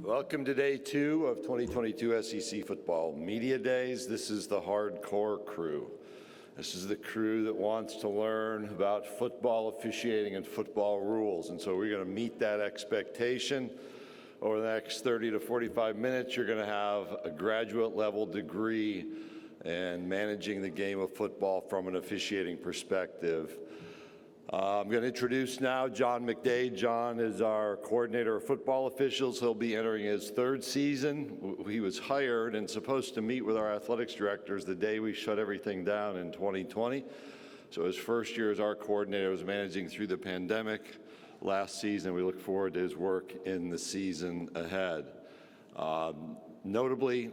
Welcome to day 2 of 2022 SEC Football Media Days. This is the hardcore crew. This is the crew that wants to learn about football officiating and football rules. And so we're going to meet that expectation. Over the next 30 to 45 minutes, you're going to have a graduate level degree in managing the game of football from an officiating perspective. I'm going to introduce now John McDaid. John is our coordinator of football officials. He'll be entering his 3rd season. He was hired and supposed to meet with our athletics directors the day we shut everything down in 2020. So his first year as our coordinator was managing through the pandemic last season. We look forward to his work in the season ahead. Notably,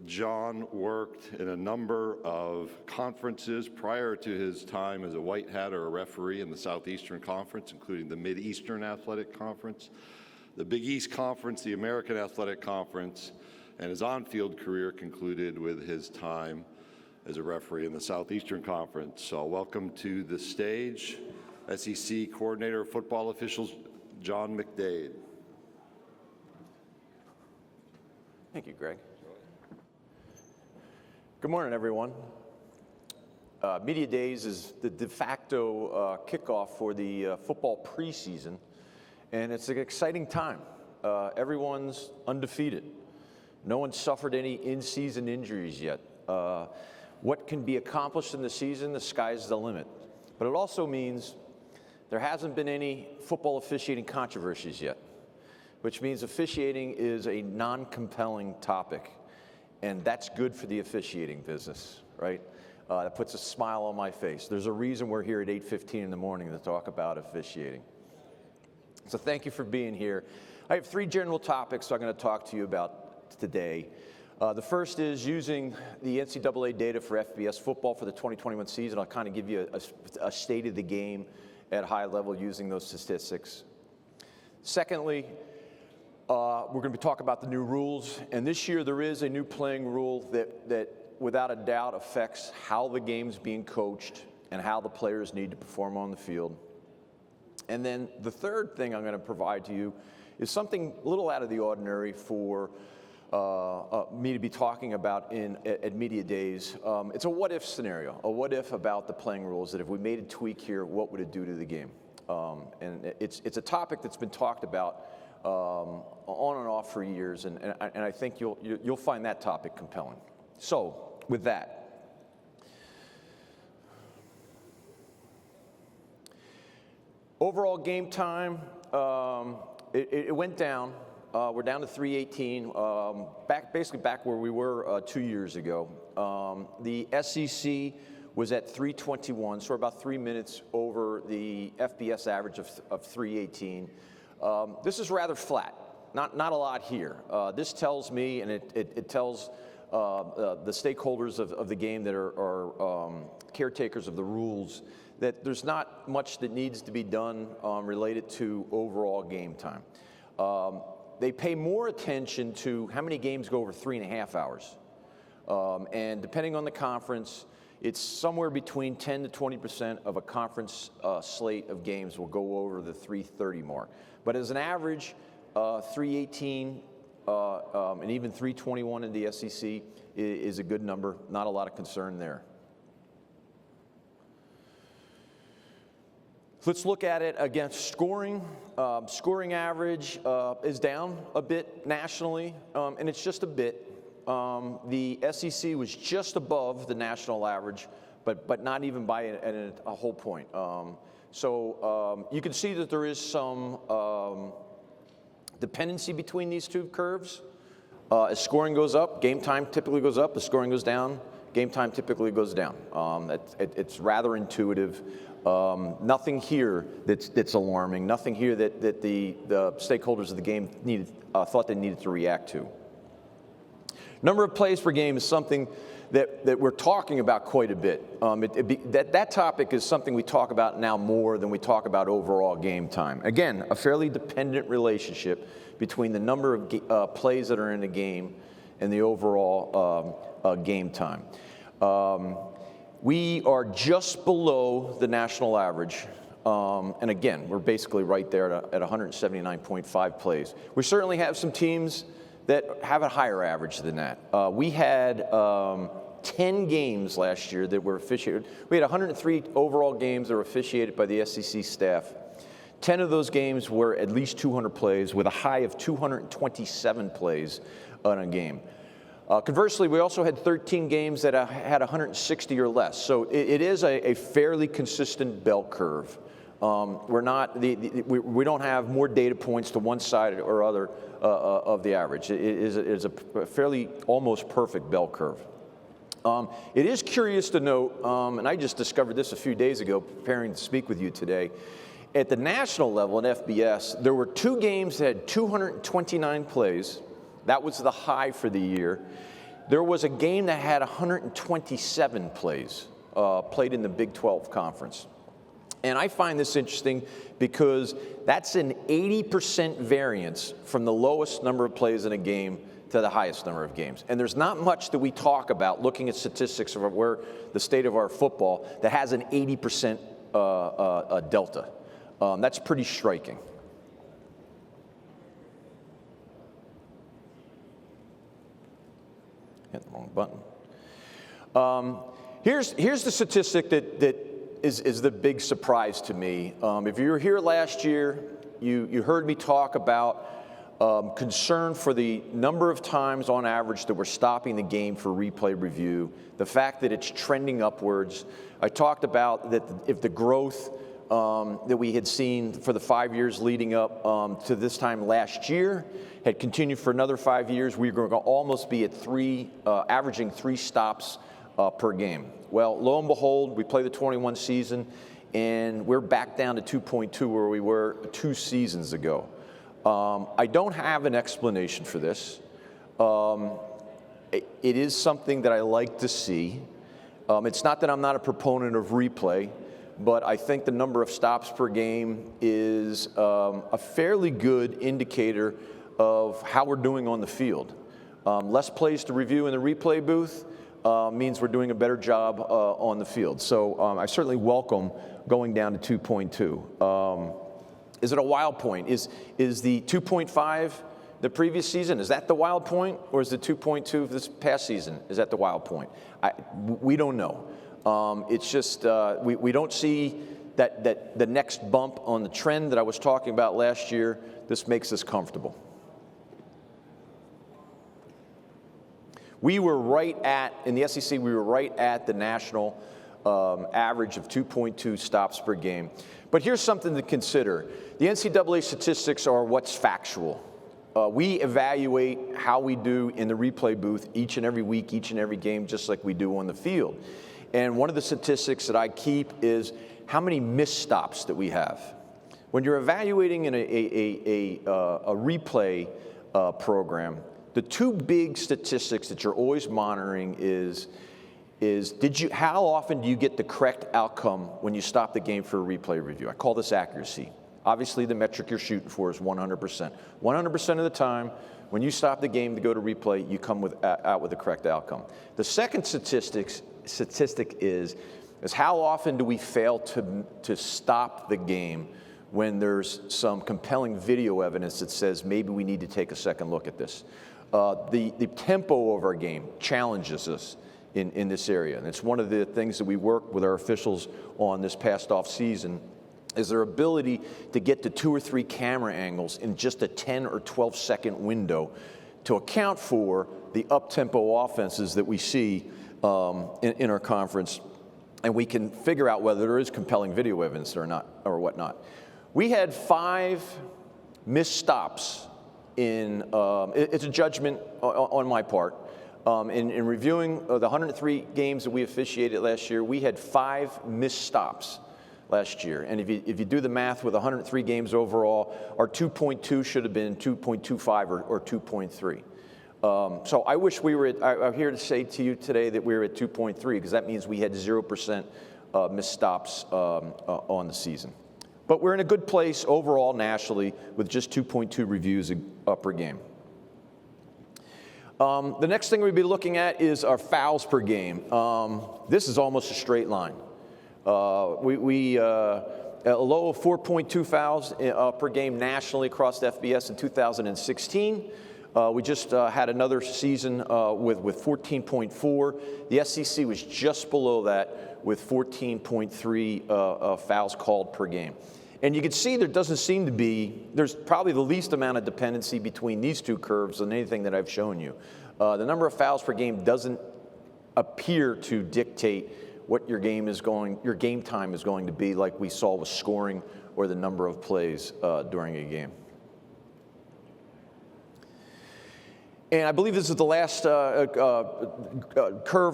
John worked in a number of conferences prior to his time as a white hat or a referee in the Southeastern Conference, including the Mid-Eastern Athletic Conference, the Big East Conference, the American Athletic Conference, and his on-field career concluded with his time as a referee in the Southeastern Conference. So welcome to the stage, SEC Coordinator of Football Officials, John McDaid. Thank you, Greg. Good morning, everyone. Media Days is the de facto kickoff for the football preseason, and it's an exciting time. Everyone's undefeated. No one's suffered any in-season injuries yet. What can be accomplished in the season, the sky's the limit. But it also means there hasn't been any football officiating controversies yet, which means officiating is a non-compelling topic. And that's good for the officiating business, right? That puts a smile on my face. There's a reason we're here at 8:15 in the morning to talk about officiating. So thank you for being here. I have 3 general topics I'm going to talk to you about today. The first is using the NCAA data for FBS football for the 2021 season. I'll kind of give you a state of the game at high level using those statistics. Secondly, we're going to be talking about the new rules, and this year there is a new playing rule that without a doubt affects how the game's being coached and how the players need to perform on the field. And then the third thing I'm going to provide to you is something a little out of the ordinary for me to be talking about at Media Days. It's a what-if scenario, a what-if about the playing rules, that if we made a tweak here, what would it do to the game? And it's a topic that's been talked about on and off for years, and I think you'll find that topic compelling. So, with that, overall game time, it went down. We're down to 3:18, basically back where we were 2 years ago. The SEC was at 3:21, so we're about 3 minutes over the FBS average of 3:18. This is rather flat, not a lot here. This tells me, and it tells the stakeholders of the game that are caretakers of the rules, that there's not much that needs to be done related to overall game time. They pay more attention to how many games go over 3.5 hours. And depending on the conference, it's somewhere between 10 to 20% of a conference slate of games will go over the 3:30 mark. But as an average, 3:18 and even 3:21 in the SEC is a good number. Not a lot of concern there. Let's look at it against scoring. Scoring average is down a bit nationally, and it's just a bit. The SEC was just above the national average, but not even by a whole point. So you can see that there is some dependency between these two curves. As scoring goes up, game time typically goes up. As scoring goes down, game time typically goes down. It's rather intuitive. Nothing here that's alarming. Nothing here that the stakeholders of the game thought they needed to react to. Number of plays per game is something that we're talking about quite a bit. That topic is something we talk about now more than we talk about overall game time. Again, a fairly dependent relationship between the number of plays that are in a game and the overall game time. We are just below the national average And again, we're basically right there at 179.5 plays. We certainly have some teams that have a higher average than that. We had 10 games last year that were officiated. We had 103 overall games that were officiated by the SEC staff. 10 of those games were at least 200 plays, with a high of 227 plays on a game. Conversely, we also had 13 games that had 160 or less. So it is a fairly consistent bell curve. We don't have more data points to one side or other of the average. It is a fairly almost perfect bell curve. It is curious to note, and I just discovered this a few days ago, preparing to speak with you today. At the national level in FBS, there were 2 games that had 229 plays. That was the high for the year. There was a game that had 127 plays played in the Big 12 conference. And I find this interesting because that's an 80% variance from the lowest number of plays in a game to the highest number of games. And there's not much that we talk about looking at statistics of where the state of our football that has an 80% delta. That's pretty striking. Hit the wrong button. Here's the statistic that is the big surprise to me. If you were here last year, you heard me talk about concern for the number of times on average that we're stopping the game for replay review, the fact that it's trending upwards. I talked about that if the growth that we had seen for the 5 years leading up to this time last year had continued for another 5 years, we were going to almost be at averaging 3 stops per game. Well, lo and behold, we play the 21 season, and we're back down to 2.2 where we were 2 seasons ago. I don't have an explanation for this. It is something that I like to see. It's not that I'm not a proponent of replay, but I think the number of stops per game is a fairly good indicator of how we're doing on the field. Less plays to review in the replay booth means we're doing a better job on the field. So I certainly welcome going down to 2.2. Is it a wild point? Is the 2.5 the previous season, is that the wild point? Or is the 2.2 this past season, is that the wild point? We don't know. It's just, we don't see that the next bump on the trend that I was talking about last year. This makes us comfortable. We were right at, in the SEC, we were right at the national average of 2.2 stops per game. But here's something to consider. The NCAA statistics are what's factual. We evaluate how we do in the replay booth each and every week, each and every game, just like we do on the field. And one of the statistics that I keep is how many missed stops that we have. When you're evaluating in a replay program, the 2 big statistics that you're always monitoring is how often do you get the correct outcome when you stop the game for a replay review? I call this accuracy. Obviously, the metric you're shooting for is 100%. 100% of the time, when you stop the game to go to replay, you come out with the correct outcome. The second statistic is how often do we fail to stop the game when there's some compelling video evidence that says maybe we need to take a second look at this. The tempo of our game challenges us in this area. And it's one of the things that we worked with our officials on this past off season is their ability to get to 2 or 3 camera angles in just a 10 or 12 second window to account for the up-tempo offenses that we see in our conference. And we can figure out whether there is compelling video evidence or not, or whatnot. We had 5 missed stops in, it's a judgment on my part. In reviewing the 103 games that we officiated last year, we had 5 missed stops last year. And if you do the math with 103 games overall, our 2.2 should have been 2.25 or 2.3. So I wish we were I'm here to say to you today that we were at 2.3 because that means we had 0% missed stops on the season. But we're in a good place overall nationally with just 2.2 reviews per game. The next thing we'll be looking at is our fouls per game. This is almost a straight line. A low of 4.2 fouls per game nationally across the FBS in 2016. We just had another season with 14.4. The SEC was just below that with 14.3 fouls called per game. And you can see there doesn't seem to be, there's probably the least amount of dependency between these two curves than anything that I've shown you. The number of fouls per game doesn't appear to dictate what your game time is going to be, like we saw with scoring or the number of plays during a game. And I believe this is the last curve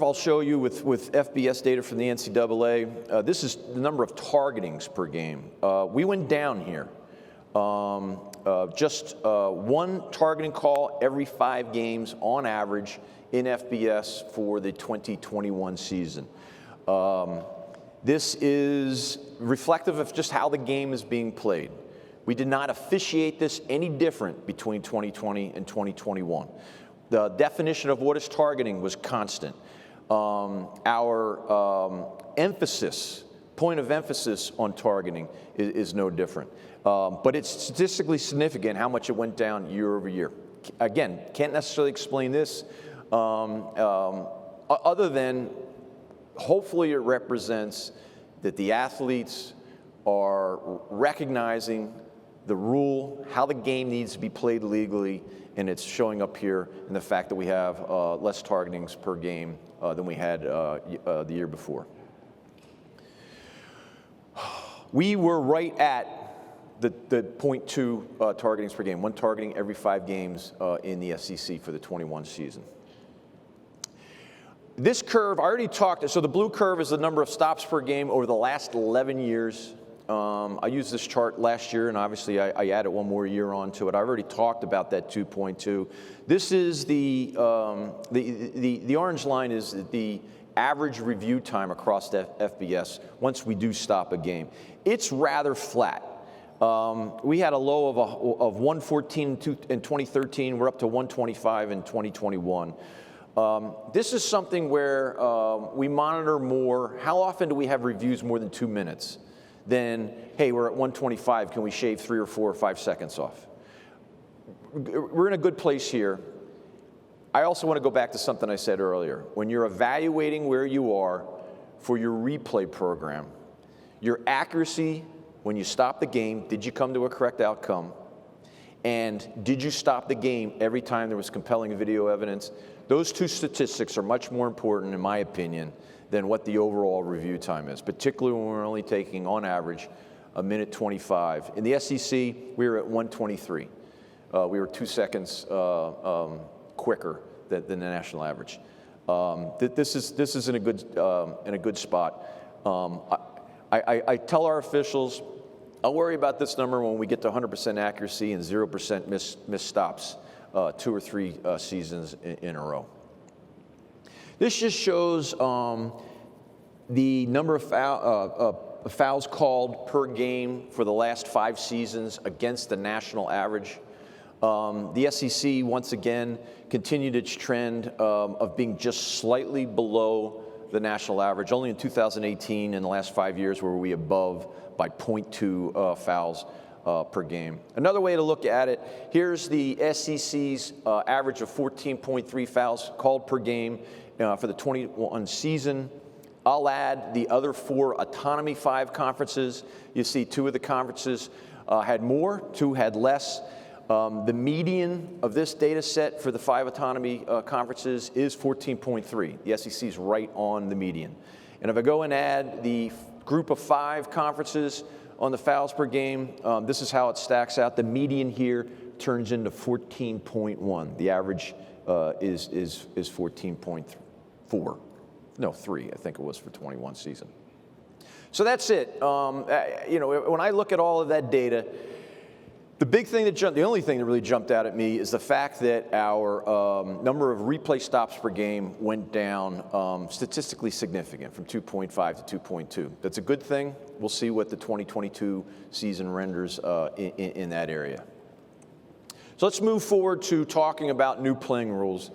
I'll show you with FBS data from the NCAA. This is the number of targetings per game. We went down here. Just one targeting call every 5 games on average in FBS for the 2021 season. This is reflective of just how the game is being played. We did not officiate this any different between 2020 and 2021. The definition of what is targeting was constant. Our point of emphasis on targeting is no different. But it's statistically significant how much it went down year over year. Again, can't necessarily explain this other than hopefully it represents that the athletes are recognizing the rule, how the game needs to be played legally, and it's showing up here in the fact that we have less targetings per game than we had the year before. We were right at the 0.2 targetings per game, one targeting every 5 games in the SEC for the 21 season. This curve, I already talked, so the blue curve is the number of stops per game over the last 11 years. I used this chart last year, and obviously I added one more year onto it. I already talked about that 2.2. This is the orange line is the average review time across the FBS once we do stop a game. It's rather flat. We had a low of 114 in 2013. We're up to 125 in 2021. This is something where we monitor more. How often do we have reviews more than 2 minutes? Then, hey, we're at 125. Can we shave 3 or 4 or 5 seconds off? We're in a good place here. I also want to go back to something I said earlier. When you're evaluating where you are for your replay program, your accuracy when you stop the game, did you come to a correct outcome? And did you stop the game every time there was compelling video evidence? Those two statistics are much more important, in my opinion, than what the overall review time is, particularly when we're only taking, on average, 1:25. In the SEC, we were at 1:23. We were 2 seconds quicker than the national average. This is in a good spot. I tell our officials, I'll worry about this number when we get to 100% accuracy and 0% missed stops 2 or 3 seasons in a row. This just shows the number of fouls called per game for the last 5 seasons against the national average. The SEC, once again, continued its trend of being just slightly below the national average. Only in 2018, in the last 5 years, were we above by 0.2 fouls per game. Another way to look at it, here's the SEC's average of 14.3 fouls called per game for the 21 season. I'll add the other 4 Autonomy 5 conferences. You see 2 of the conferences had more, 2 had less. The median of this data set for the 5 autonomy conferences is 14.3. The SEC is right on the median. And if I go and add the group of 5 conferences on the fouls per game, this is how it stacks out. The median here turns into 14.1. The average is 14.4. No, 3, I think it was for 21 season. So that's it. When I look at all of that data, the only thing that really jumped out at me is the fact that our number of replay stops per game went down statistically significant from 2.5 to 2.2. That's a good thing. We'll see what the 2022 season renders in that area. So let's move forward to talking about new playing rules.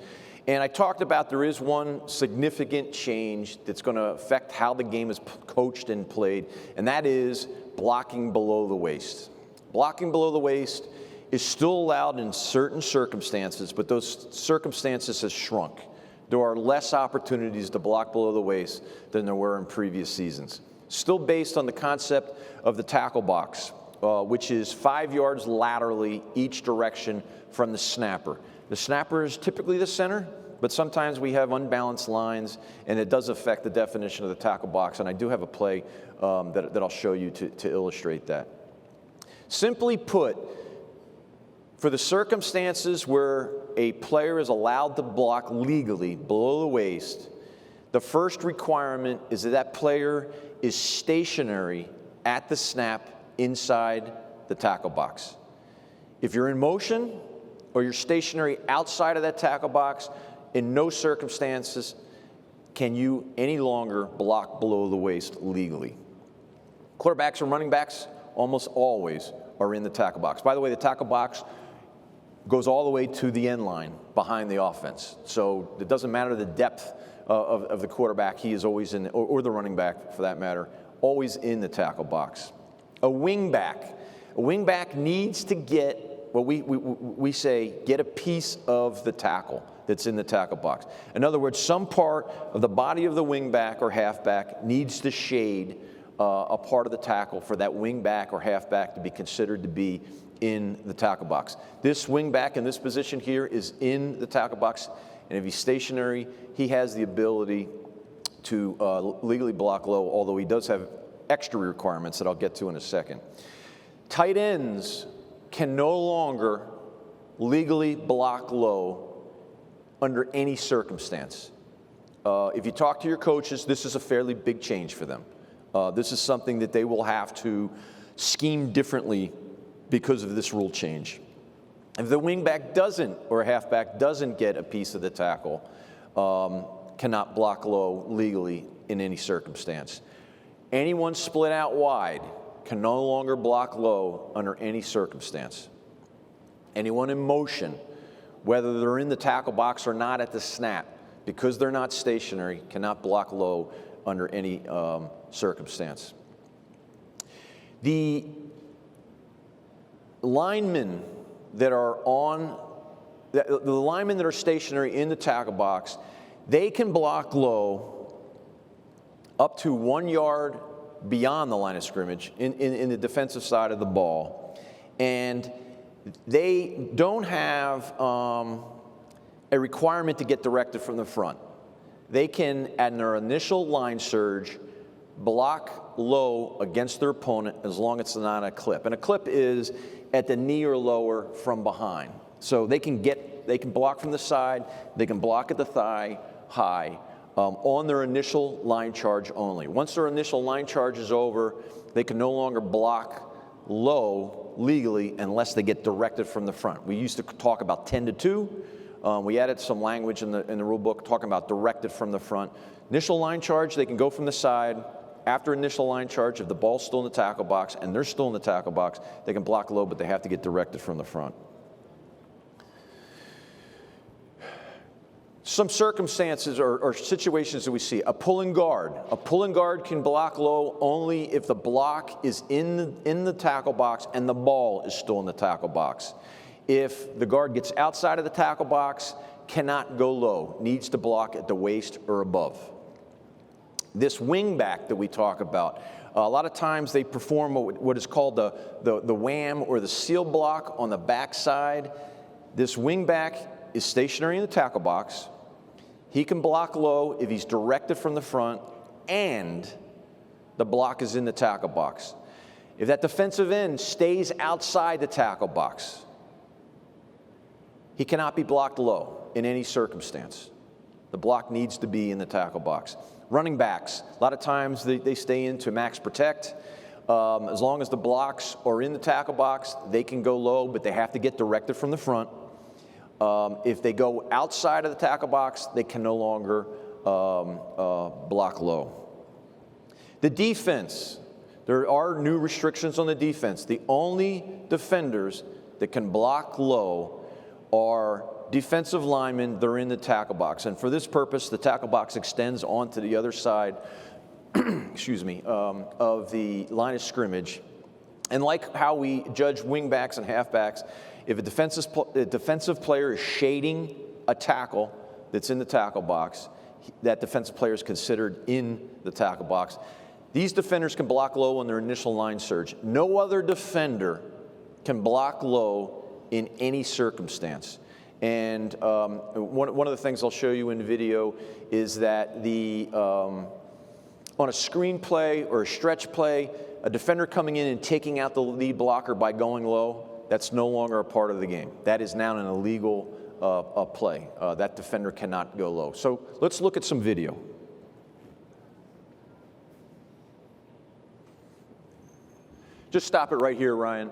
And I talked about there is one significant change that's going to affect how the game is coached and played, and that is blocking below the waist. Blocking below the waist is still allowed in certain circumstances, but those circumstances have shrunk. There are less opportunities to block below the waist than there were in previous seasons. Still based on the concept of the tackle box, which is 5 yards laterally each direction from the snapper. The snapper is typically the center, but sometimes we have unbalanced lines, and it does affect the definition of the tackle box, and I do have a play that I'll show you to illustrate that. Simply put, for the circumstances where a player is allowed to block legally below the waist, the first requirement is that that player is stationary at the snap inside the tackle box. If you're in motion or you're stationary outside of that tackle box, in no circumstances can you any longer block below the waist legally. Quarterbacks and running backs almost always are in the tackle box. By the way, the tackle box goes all the way to the end line behind the offense. So it doesn't matter the depth of the quarterback, he is always in, or the running back for that matter, always in the tackle box. A wingback needs to get what we say, get a piece of the tackle that's in the tackle box. In other words, some part of the body of the wingback or halfback needs to shade a part of the tackle for that wingback or halfback to be considered to be in the tackle box. This wingback in this position here is in the tackle box, and if he's stationary, he has the ability to legally block low, although he does have extra requirements that I'll get to in a second. Tight ends can no longer legally block low under any circumstance. If you talk to your coaches, this is a fairly big change for them. This is something that they will have to scheme differently because of this rule change. If the wingback doesn't, or a halfback doesn't get a piece of the tackle, cannot block low legally in any circumstance. Anyone split out wide can no longer block low under any circumstance. Anyone in motion, whether they're in the tackle box or not at the snap, because they're not stationary, cannot block low under any circumstance. The linemen that are the linemen that are stationary in the tackle box, they can block low up to 1 yard beyond the line of scrimmage in the defensive side of the ball. And they don't have a requirement to get directed from the front. They can, at their initial line surge, block low against their opponent as long as it's not a clip. And a clip is at the knee or lower from behind. So they can block from the side, they can block at the thigh high on their initial line charge only. Once their initial line charge is over, they can no longer block low legally unless they get directed from the front. We used to talk about 10 to 2. We added some language in the rule book talking about directed from the front. Initial line charge, they can go from the side. After initial line charge, if the ball's still in the tackle box and they're still in the tackle box, they can block low, but they have to get directed from the front. Some circumstances or situations that we see. A pulling guard. A pulling guard can block low only if the block is in the tackle box and the ball is still in the tackle box. If the guard gets outside of the tackle box, cannot go low, needs to block at the waist or above. This wingback that we talk about, a lot of times they perform what is called the wham or the seal block on the backside. This wingback is stationary in the tackle box. He can block low if he's directed from the front and the block is in the tackle box. If that defensive end stays outside the tackle box, he cannot be blocked low in any circumstance. The block needs to be in the tackle box. Running backs, a lot of times they stay into max protect. As long as the blocks are in the tackle box, they can go low, but they have to get directed from the front. If they go outside of the tackle box, they can no longer block low. The defense, there are new restrictions on the defense. The only defenders that can block low are defensive linemen. They're in the tackle box. And for this purpose, the tackle box extends onto the other side excuse me, of the line of scrimmage. And like how we judge wingbacks and halfbacks, if a defensive player is shading a tackle that's in the tackle box, that defensive player is considered in the tackle box. These defenders can block low on their initial line surge. No other defender can block low in any circumstance. And one of the things I'll show you in the video is that on a screen play or a stretch play, a defender coming in and taking out the lead blocker by going low, that's no longer a part of the game. That is now an illegal play. That defender cannot go low. So let's look at some video. Just stop it right here, Ryan.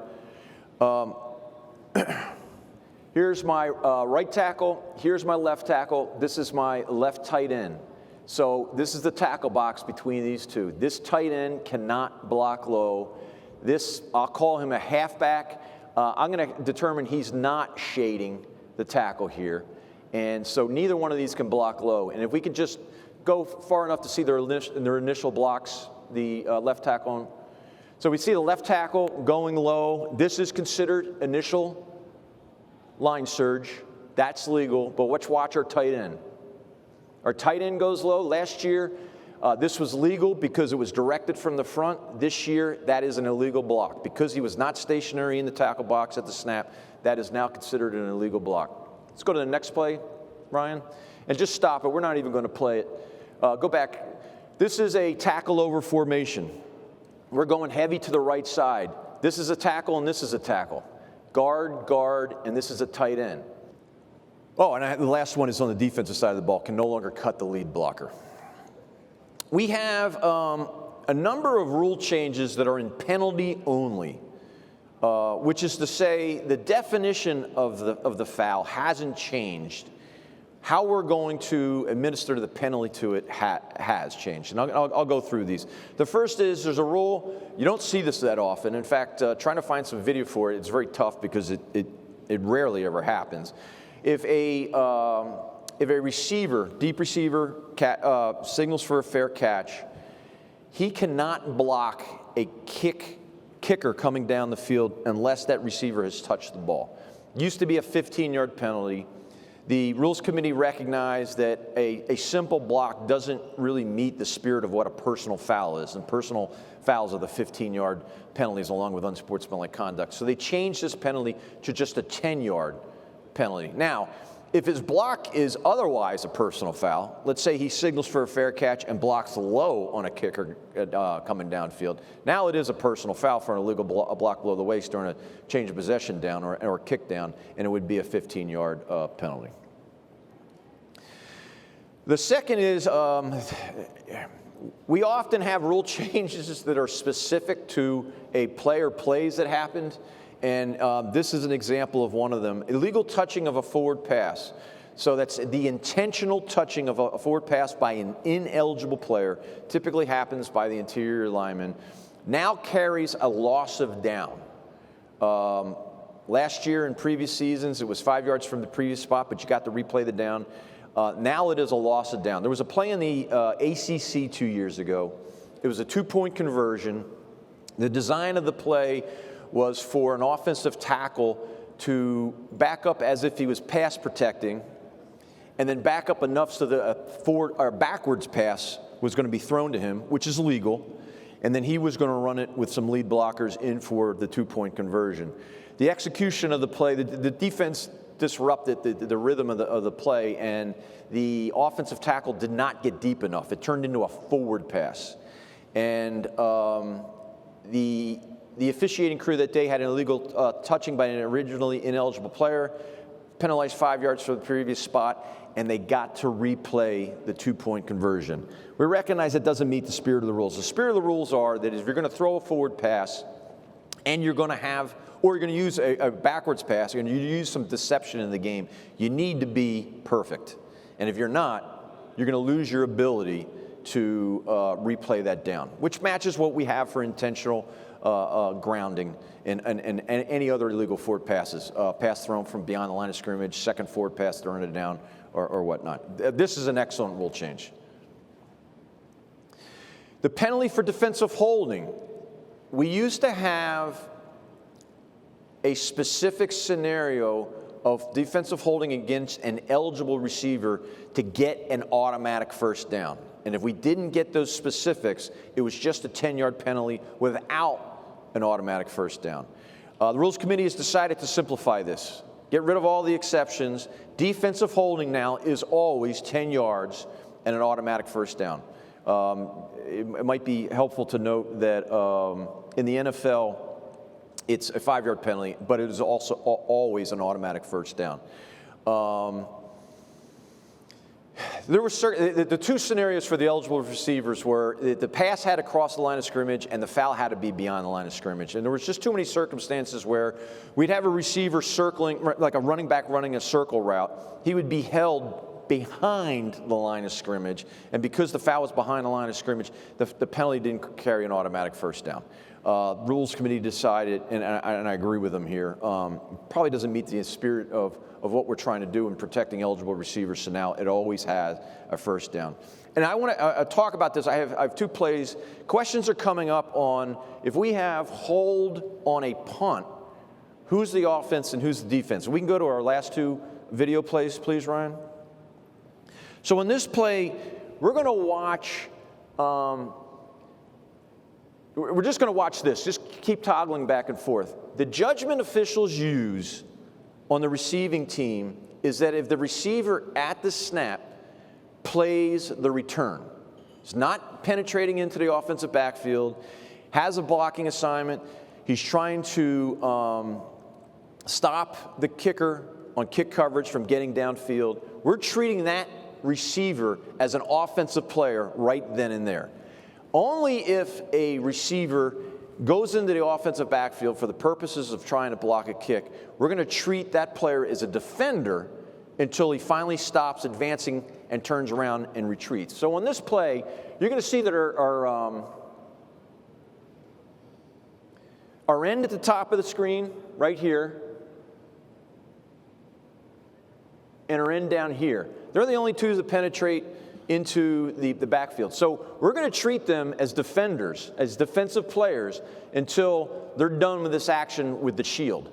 Here's my right tackle. Here's my left tackle. This is my left tight end. So this is the tackle box between these two. This tight end cannot block low. This, I'll call him a halfback. I'm going to determine he's not shading the tackle here. And so neither one of these can block low. And if we could just go far enough to see their initial blocks, the left tackle. So we see the left tackle going low. This is considered initial line surge. That's legal. But let's watch our tight end. Our tight end goes low. Last year, this was legal because it was directed from the front. This year, that is an illegal block. Because he was not stationary in the tackle box at the snap, that is now considered an illegal block. Let's go to the next play, Ryan, and just stop it. We're not even going to play it. Go back. This is a tackle over formation. We're going heavy to the right side. This is a tackle and this is a tackle. Guard, guard, and this is a tight end. Oh, and the last one is on the defensive side of the ball, can no longer cut the lead blocker. We have a number of rule changes that are in penalty only, which is to say the definition of the foul hasn't changed. How we're going to administer the penalty to it has changed. And I'll go through these. The first is there's a rule. You don't see this that often. In fact, trying to find some video for it, it's very tough because it rarely ever happens. If a receiver, deep receiver, signals for a fair catch, he cannot block a kicker coming down the field unless that receiver has touched the ball. Used to be a 15-yard penalty. The Rules Committee recognized that a simple block doesn't really meet the spirit of what a personal foul is, and personal fouls are the 15-yard penalties along with unsportsmanlike conduct. So they changed this penalty to just a 10-yard penalty. Now, if his block is otherwise a personal foul, let's say he signals for a fair catch and blocks low on a kicker coming downfield, now it is a personal foul for an illegal block below the waist during a change of possession down or a kick down, and it would be a 15-yard penalty. The second is we often have rule changes that are specific to a play or plays that happened. And this is an example of one of them. Illegal touching of a forward pass. So that's the intentional touching of a forward pass by an ineligible player, typically happens by the interior lineman, now carries a loss of down. Last year in previous seasons, it was 5 yards from the previous spot, but you got to replay the down. Now it is a loss of down. There was a play in the ACC 2 years ago. It was a two-point conversion. The design of the play was for an offensive tackle to back up as if he was pass protecting, and then back up enough so that a forward or backwards pass was going to be thrown to him, which is legal, and then he was going to run it with some lead blockers in for the two-point conversion. The execution of the play, the defense disrupted the rhythm of the play, and the offensive tackle did not get deep enough. It turned into a forward pass, and the officiating crew that day had an illegal touching by an originally ineligible player, penalized 5 yards for the previous spot, and they got to replay the two-point conversion. We recognize it doesn't meet the spirit of the rules. The spirit of the rules are that if you're going to throw a forward pass and you're going to have, or you're going to use a backwards pass, you're going to use some deception in the game, you need to be perfect. And if you're not, you're going to lose your ability to replay that down, which matches what we have for intentional grounding, and any other illegal forward passes. Pass thrown from beyond the line of scrimmage, second forward pass throwing it down, or whatnot. This is an excellent rule change. The penalty for defensive holding. We used to have a specific scenario of defensive holding against an eligible receiver to get an automatic first down. And if we didn't get those specifics, it was just a 10-yard penalty without an automatic first down. The Rules Committee has decided to simplify this. Get rid of all the exceptions. Defensive holding now is always 10 yards and an automatic first down. It might be helpful to note that in the NFL, it's a 5-yard penalty, but it is also always an automatic first down. There were the two scenarios for the eligible receivers were the pass had to cross the line of scrimmage and the foul had to be beyond the line of scrimmage. And there was just too many circumstances where we'd have a receiver circling, like a running back running a circle route. He would be held behind the line of scrimmage, and because the foul was behind the line of scrimmage, the penalty didn't carry an automatic first down. Rules Committee decided, and I agree with them here, probably doesn't meet the spirit of what we're trying to do in protecting eligible receivers, so now it always has a first down. And I want to talk about this. I have two plays. Questions are coming up on if we have hold on a punt, who's the offense and who's the defense? We can go to our last two video plays, please, Ryan. So in this play, we're going to watch, we're just going to watch this. Just keep toggling back and forth. The judgment officials use on the receiving team is that if the receiver at the snap plays the return, is not penetrating into the offensive backfield, has a blocking assignment, he's trying to stop the kicker on kick coverage from getting downfield, we're treating that receiver as an offensive player right then and there. Only if a receiver goes into the offensive backfield for the purposes of trying to block a kick, we're going to treat that player as a defender until he finally stops advancing and turns around and retreats. So on this play, you're going to see that our end at the top of the screen, right here, and our end down here. They're the only two that penetrate into the backfield. So we're going to treat them as defenders, as defensive players, until they're done with this action with the shield.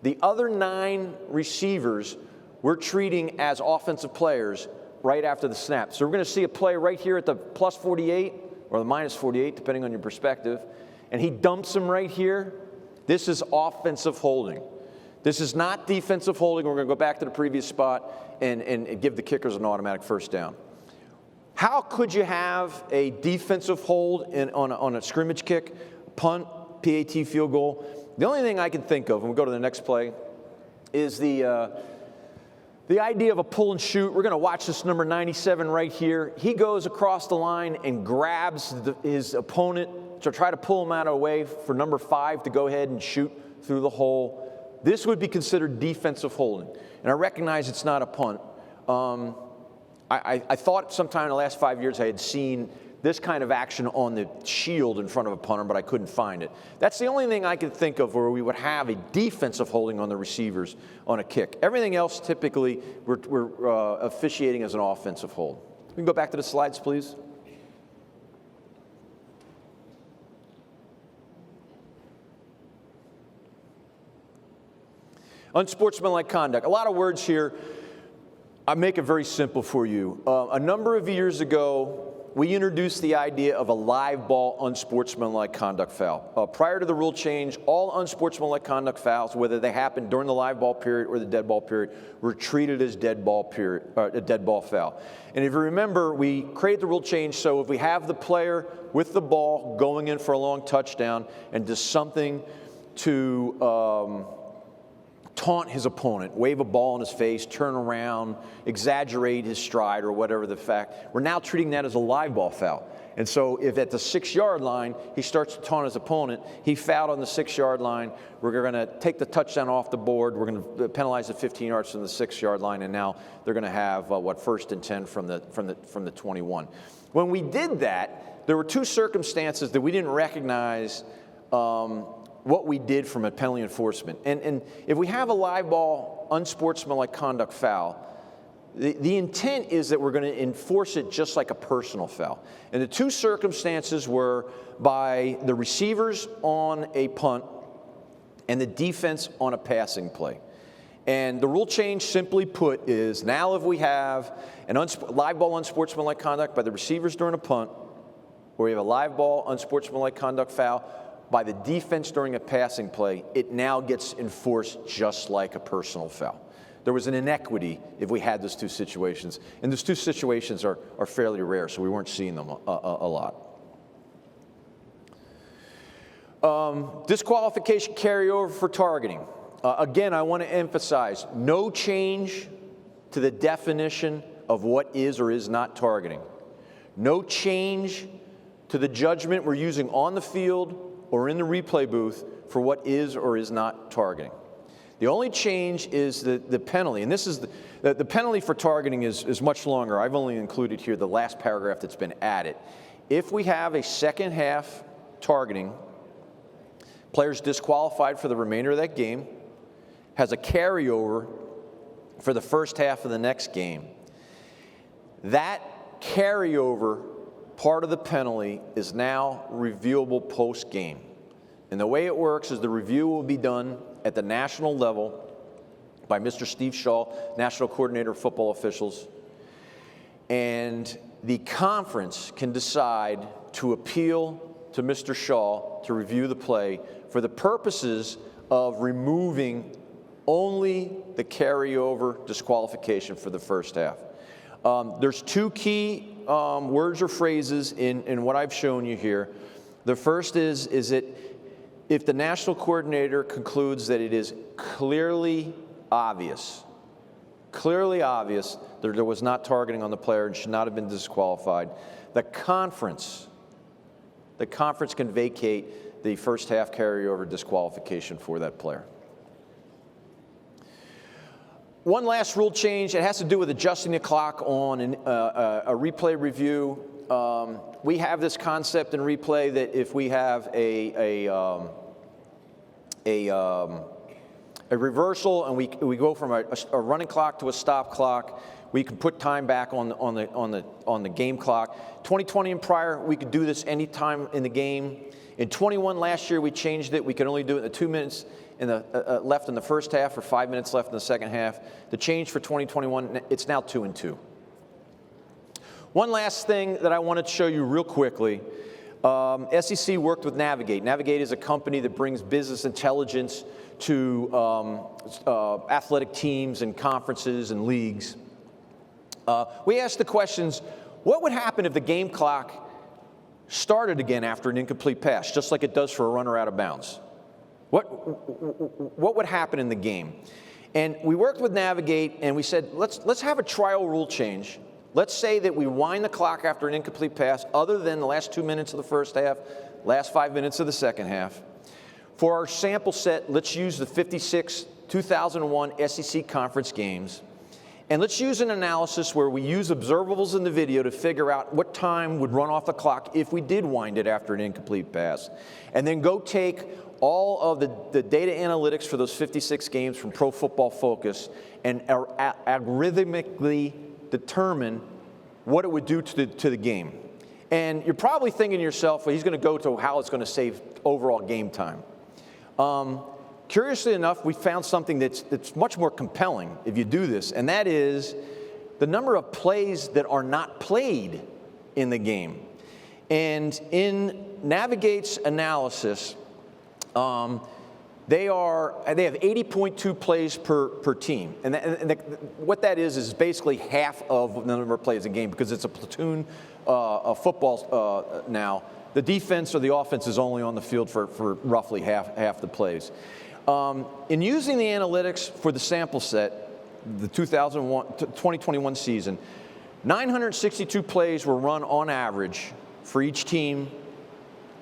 The other 9 receivers we're treating as offensive players right after the snap. So we're going to see a play right here at the plus 48 or the minus 48, depending on your perspective, and he dumps him right here. This is offensive holding. This is not defensive holding. We're going to go back to the previous spot and give the kickers an automatic first down. How could you have a defensive hold on a scrimmage kick, punt, PAT field goal? The only thing I can think of, and we'll go to the next play, is the idea of a pull and shoot. We're going to watch this number 97 right here. He goes across the line and grabs his opponent to try to pull him out of the way for number 5 to go ahead and shoot through the hole. This would be considered defensive holding. And I recognize it's not a punt. I thought sometime in the last 5 years I had seen this kind of action on the shield in front of a punter, but I couldn't find it. That's the only thing I can think of where we would have a defensive holding on the receivers on a kick. Everything else, typically, we're officiating as an offensive hold. We can go back to the slides, please. Unsportsmanlike conduct. A lot of words here. I make it very simple for you. A number of years ago, we introduced the idea of a live ball unsportsmanlike conduct foul. Prior to the rule change, all unsportsmanlike conduct fouls, whether they happened during the live ball period or the dead ball period, were treated as dead ball foul. And if you remember, we created the rule change so if we have the player with the ball going in for a long touchdown and does something to taunt his opponent, wave a ball in his face, turn around, exaggerate his stride or whatever the fact, we're now treating that as a live ball foul. And so if at the 6-yard line he starts to taunt his opponent, he fouled on the 6-yard line, we're going to take the touchdown off the board, we're going to penalize the 15 yards from the 6-yard line, and now they're going to have, first and 10 from the 21. When we did that, there were two circumstances that we didn't recognize what we did from a penalty enforcement. And if we have a live ball, unsportsmanlike conduct foul, the intent is that we're going to enforce it just like a personal foul. And the two circumstances were by the receivers on a punt and the defense on a passing play. And the rule change, simply put, is now if we have an live ball unsportsmanlike conduct by the receivers during a punt, or we have a live ball unsportsmanlike conduct foul by the defense during a passing play, it now gets enforced just like a personal foul. There was an inequity if we had those two situations, and those two situations are fairly rare, so we weren't seeing them a lot. Disqualification carryover for targeting. Again, I want to emphasize, no change to the definition of what is or is not targeting. No change to the judgment we're using on the field or in the replay booth for what is or is not targeting. The only change is the penalty, and this is the penalty for targeting is much longer. I've only included here the last paragraph that's been added. If we have a second half targeting, player's disqualified for the remainder of that game, has a carryover for the first half of the next game, that carryover part of the penalty is now reviewable post-game. And the way it works is the review will be done at the national level by Mr. Steve Shaw, National Coordinator of Football Officials. And the conference can decide to appeal to Mr. Shaw to review the play for the purposes of removing only the carryover disqualification for the first half. There's two key words or phrases in what I've shown you here. The first is that if the national coordinator concludes that it is clearly obvious that there was not targeting on the player and should not have been disqualified, the conference can vacate the first half carryover disqualification for that player. One last rule change, it has to do with adjusting the clock on a replay review. We have this concept in replay that if we have a reversal and we go from a running clock to a stop clock, we can put time back on the game clock. 2020 and prior, we could do this any time in the game. In 21 last year, we changed it. We could only do it in the 2 minutes left in the first half or 5 minutes left in the second half. The change for 2021, it's now 2 and 2. One last thing that I wanted to show you real quickly. SEC worked with Navigate. Navigate is a company that brings business intelligence to athletic teams and conferences and leagues. We asked the questions, what would happen if the game clock started again after an incomplete pass, just like it does for a runner out of bounds? What would happen in the game? And we worked with Navigate, and we said, let's have a trial rule change. Let's say that we wind the clock after an incomplete pass, other than the last 2 minutes of the first half, last 5 minutes of the second half. For our sample set, let's use the 56 2001 SEC conference games. And let's use an analysis where we use observables in the video to figure out what time would run off the clock if we did wind it after an incomplete pass. And then go take all of the data analytics for those 56 games from Pro Football Focus and algorithmically determine what it would do to the game. And you're probably thinking to yourself, well, he's going to go to how it's going to save overall game time. Curiously enough, we found something that's much more compelling if you do this, and that is the number of plays that are not played in the game. And in Navigate's analysis, they have 80.2 plays per team, and what that is basically half of the number of plays a game, because it's a platoon of football now. The defense or the offense is only on the field for roughly half the plays. In using the analytics for the sample set, the 2021 season, 962 plays were run on average for each team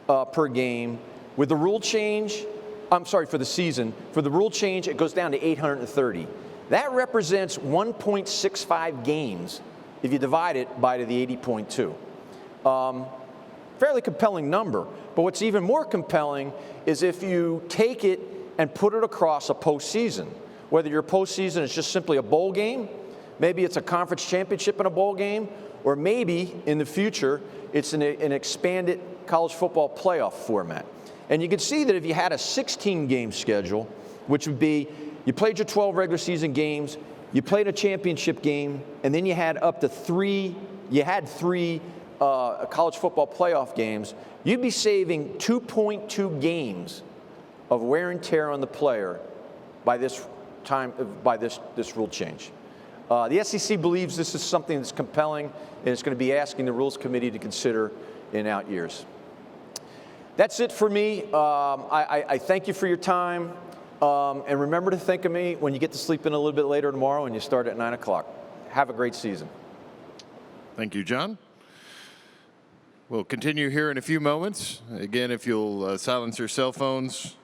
per game. With the rule change, for the season, for the rule change, it goes down to 830. That represents 1.65 games if you divide it by the 80.2. Fairly compelling number, But what's even more compelling is if you take it and put it across a postseason, whether your postseason is just simply a bowl game, maybe it's a conference championship in a bowl game, or maybe in the future it's an expanded college football playoff format. And you can see that if you had a 16-game schedule, which would be you played your 12 regular season games, you played a championship game, and then you had up to three college football playoff games, you'd be saving 2.2 games of wear and tear on the player by this rule change. The SEC believes this is something that's compelling, and it's going to be asking the Rules Committee to consider in out years. That's it for me. I thank you for your time. And remember to think of me when you get to sleep in a little bit later tomorrow and you start at 9 o'clock. Have a great season. Thank you, John. We'll continue here in a few moments. Again, if you'll silence your cell phones,